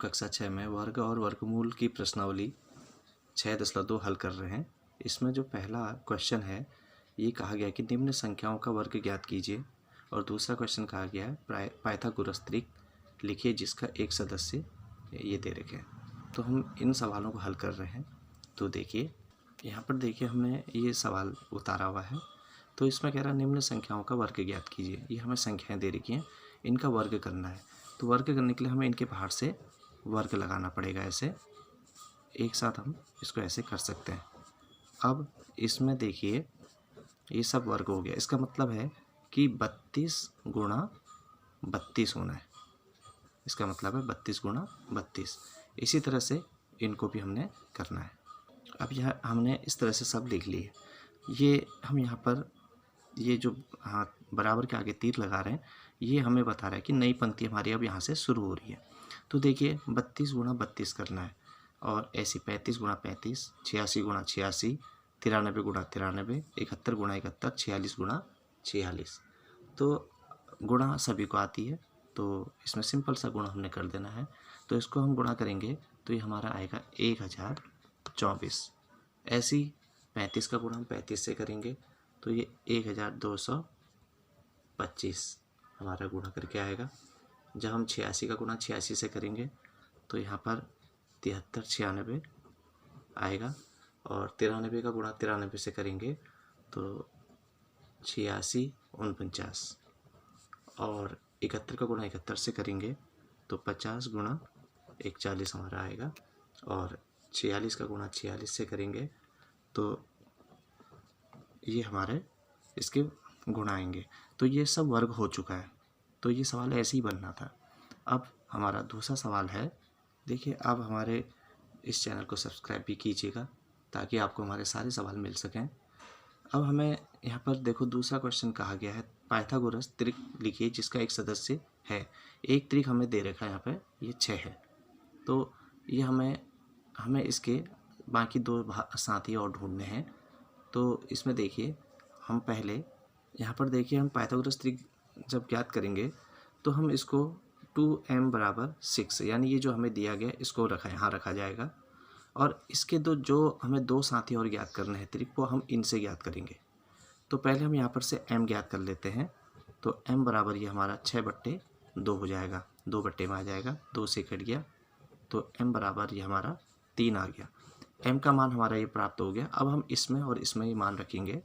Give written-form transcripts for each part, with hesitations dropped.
कक्षा 6 में वर्ग और वर्गमूल की प्रश्नावली 6.2 हल कर रहे हैं। इसमें जो पहला क्वेश्चन है ये कहा गया कि निम्न संख्याओं का वर्ग ज्ञात कीजिए, और दूसरा क्वेश्चन कहा गया है पाइथागोरस त्रिक लिखिए जिसका एक सदस्य ये दे रखे हैं। तो हम इन सवालों को हल कर रहे हैं। तो देखिए यहाँ पर देखिए हमने ये सवाल उतारा हुआ है। तो इसमें कह रहा है निम्न संख्याओं का वर्ग ज्ञात कीजिए। ये हमें संख्याएं दे रखी हैं, इनका वर्ग करना है। तो वर्ग करने के लिए हमें इनके बाहर से वर्ग लगाना पड़ेगा। ऐसे एक साथ हम इसको ऐसे कर सकते हैं। अब इसमें देखिए ये सब वर्ग हो गया। इसका मतलब है कि 32 गुणा 32 होना है। इसका मतलब है 32 गुणा 32। इसी तरह से इनको भी हमने करना है। अब यह हमने इस तरह से सब लिख लिए। ये हम यहाँ पर ये जो हाथ बराबर के आगे तीर लगा रहे हैं ये हमें बता रहा है कि नई पंक्ति हमारी अब यहाँ से शुरू हो रही है। तो देखिए 32 गुणा 32 करना है, और ऐसी 35 गुणा 35, 86 गुणा 86, 93 गुणा 93, 71 गुणा 71, 46 गुणा 46। तो गुणा सभी को आती है, तो इसमें सिंपल सा गुणा हमने कर देना है। तो इसको हम गुणा करेंगे तो ये हमारा आएगा 1024। ऐसी 35 का गुणा हम 35 से करेंगे तो ये 1225 हमारा गुणा करके आएगा। जब हम 86 का गुणा 86 से करेंगे तो यहाँ पर 7396 आएगा, और 93 का गुणा 93 से करेंगे तो 8649, और 71 का गुणा 71 से करेंगे तो 50 गुणा 41 हमारा आएगा, और 46 का गुणा 46 से करेंगे तो ये हमारे इसके गुणा आएंगे। तो ये सब वर्ग हो चुका है। तो ये सवाल ऐसे ही बनना था। अब हमारा दूसरा सवाल है। देखिए अब हमारे इस चैनल को सब्सक्राइब भी कीजिएगा ताकि आपको हमारे सारे सवाल मिल सकें। अब हमें यहाँ पर देखो दूसरा क्वेश्चन कहा गया है पाइथागोरस त्रिक लिखिए जिसका एक सदस्य है। एक त्रिक हमें दे रखा है यहाँ पे, ये 6 है। तो ये हमें इसके बाकी दो साथी और ढूंढने हैं। तो इसमें देखिए हम पहले यहाँ पर देखिए हम पाइथागोरस त्रिक जब ज्ञात करेंगे तो हम इसको 2m बराबर 6 यानी ये जो हमें दिया गया इसको यहाँ रखा जाएगा, और इसके जो हमें दो साथी और ज्ञात करने हैं त्रिक वो हम इनसे ज्ञात करेंगे। तो पहले हम यहाँ पर से m ज्ञात कर लेते हैं। तो m बराबर ये हमारा 6/2 हो जाएगा, 2 बट्टे में आ जाएगा, 2 से कट गया तो m बराबर ये हमारा 3 आ गया। m का मान हमारा ये प्राप्त हो गया। अब हम इसमें और इसमें ही मान रखेंगे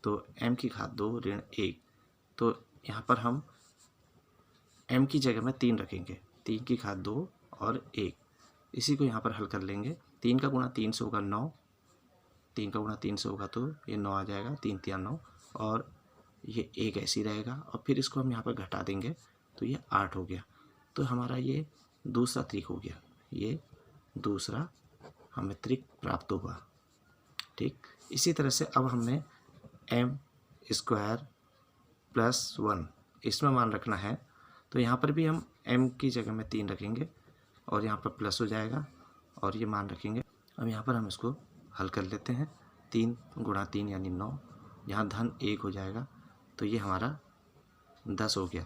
तो m की घात 2 ऋण 1। तो यहाँ पर हम m की जगह में 3 रखेंगे, 3 की घात 2 और 1। इसी को यहाँ पर हल कर लेंगे। 3 का गुणा 3 से होगा 9, 3 का गुणा 3 से होगा तो ये 9 आ जाएगा, 3 3 9, और ये 1 ऐसे ही रहेगा। और फिर इसको हम यहाँ पर घटा देंगे तो ये 8 हो गया। तो हमारा ये दूसरा त्रिक हो गया। ये दूसरा हमें त्रिक प्राप्त हुआ। ठीक, इसी तरह से अब हमने m² + 1 इसमें मान रखना है। तो यहाँ पर भी हम m की जगह में 3 रखेंगे और यहाँ पर प्लस हो जाएगा और ये मान रखेंगे। अब यहाँ पर हम इसको हल कर लेते हैं। 3 गुणा 3 यानी 9, यहाँ धन 1 हो जाएगा तो ये हमारा 10 हो गया।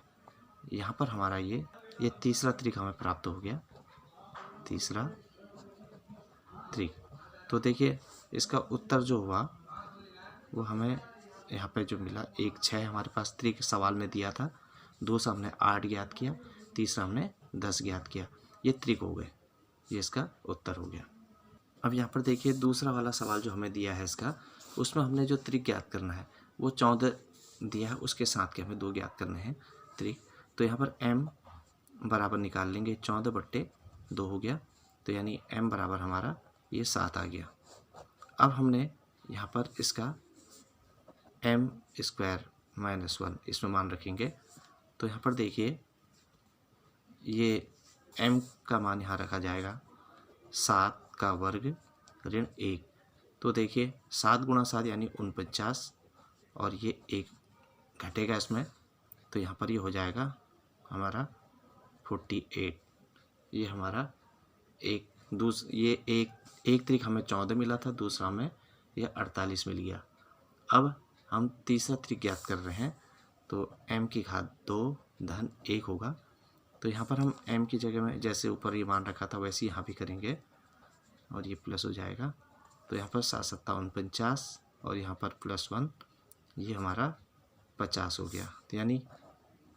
यहाँ पर हमारा ये तीसरा त्रिक हमें प्राप्त हो गया, तीसरा त्रिक। तो देखिए इसका उत्तर जो हुआ वो हमें यहाँ पे जो मिला 1 6 हमारे पास त्रिक सवाल में दिया था। दूसरा हमने 8 ज्ञात किया, तीसरा हमने 10 ज्ञात किया। ये त्रिक हो गए, ये इसका उत्तर हो गया। अब यहाँ पर देखिए दूसरा वाला सवाल जो हमें दिया है इसका, उसमें हमने जो त्रिक ज्ञात करना है वो 14 दिया है, उसके साथ के हमें 2 ज्ञात करने हैं त्रिक। तो यहाँ पर m बराबर निकाल लेंगे, 14/2 हो गया। तो यानी m बराबर हमारा ये 7 आ गया। अब हमने यहाँ पर इसका m² - 1 इसमें मान रखेंगे। तो यहाँ पर देखिए ये m का मान यहाँ रखा जाएगा 7 का वर्ग ऋण 1। तो देखिए 7 गुणा 7 यानी 49, और ये 1 घटेगा इसमें तो यहाँ पर ये हो जाएगा हमारा 48। ये हमारा एक त्रिक हमें 14 मिला था, दूसरा हमें यह 48 मिल गया। अब हम तीसरा त्रिक ज्ञात कर रहे हैं। तो m की घात 2 धन 1 होगा, तो यहाँ पर हम m की जगह में जैसे ऊपर ये मान रखा था वैसे यहाँ भी करेंगे और ये प्लस हो जाएगा। तो यहाँ पर 7 57 50 और यहाँ पर +1 ये हमारा 50 हो गया। तो यानी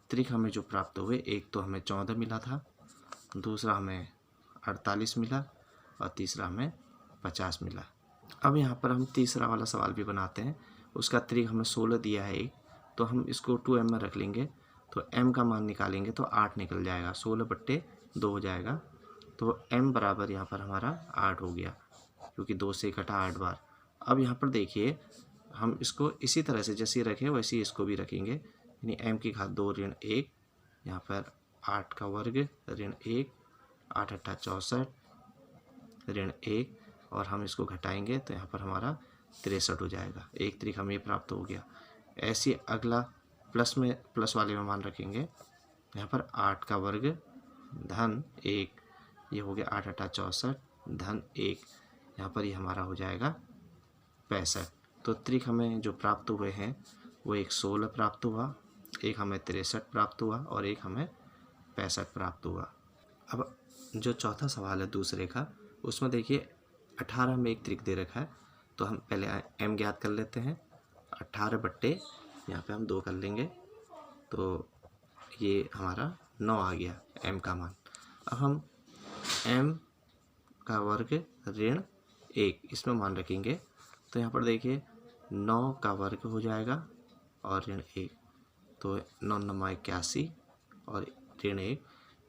त्रिक हमें जो प्राप्त हुए, एक तो हमें 14 मिला था, दूसरा हमें 48 मिला और तीसरा हमें 50 मिला। अब यहाँ पर हम तीसरा वाला सवाल भी बनाते हैं। उसका त्रिक हमें 16 दिया है एक, तो हम इसको 2m में रख लेंगे। तो m का मान निकालेंगे तो 8 निकल जाएगा, 16/2 हो जाएगा। तो m बराबर यहाँ पर हमारा 8 हो गया, क्योंकि 2 से घटा 8 बार। अब यहाँ पर देखिए हम इसको इसी तरह से जैसे रखे वैसे ही इसको भी रखेंगे, यानी m की घात 2 ऋण 1, यहाँ पर 8 का वर्ग ऋण 1, 8 8 64 ऋण 1, और हम इसको घटाएंगे तो यहाँ पर हमारा 63 हो जाएगा। एक त्रिक हमें प्राप्त हो गया। ऐसे अगला प्लस वाले में मान रखेंगे, यहाँ पर 8 का वर्ग धन 1, ये हो गया 8 8 64 धन 1, यहाँ पर ये हमारा हो जाएगा 65। तो त्रिक हमें जो प्राप्त हुए हैं वो एक 16 प्राप्त हुआ, एक हमें 63 प्राप्त हुआ और एक हमें 65 प्राप्त हुआ। अब जो चौथा सवाल है दूसरे का, उसमें देखिए 18 में एक त्रिक दे रखा है, तो हम पहले m ज्ञात कर लेते हैं। 18 बट्टे यहाँ पे हम 2 कर लेंगे, तो ये हमारा 9 आ गया m का मान। अब हम m का वर्ग ऋण 1 इसमें मान रखेंगे, तो यहाँ पर देखिए 9 का वर्ग हो जाएगा और ऋण 1, तो 9 9 81 और ऋण 1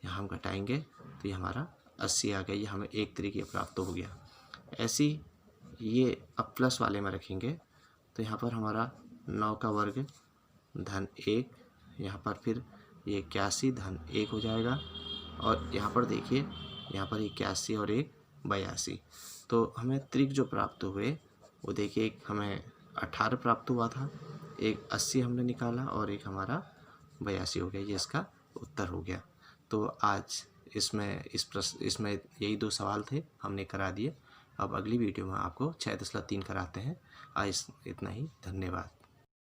यहाँ हम घटाएंगे तो ये हमारा 80 आ गया। ये हमें एक तरीके प्राप्त हो गया। ऐसी ये अब प्लस वाले में रखेंगे, तो यहाँ पर हमारा 9 का वर्ग धन 1, यहाँ पर फिर ये 81 धन 1 हो जाएगा, और यहाँ पर देखिए यहाँ पर 81 और 1 82। तो हमें त्रिक जो प्राप्त हुए वो देखिए, एक हमें 18 प्राप्त हुआ था, एक 80 हमने निकाला और एक हमारा 82 हो गया। ये इसका उत्तर हो गया। तो आज इसमें यही 2 सवाल थे, हमने करा दिए। अब अगली वीडियो में आपको 6.3 कराते हैं। आज इतना ही, धन्यवाद।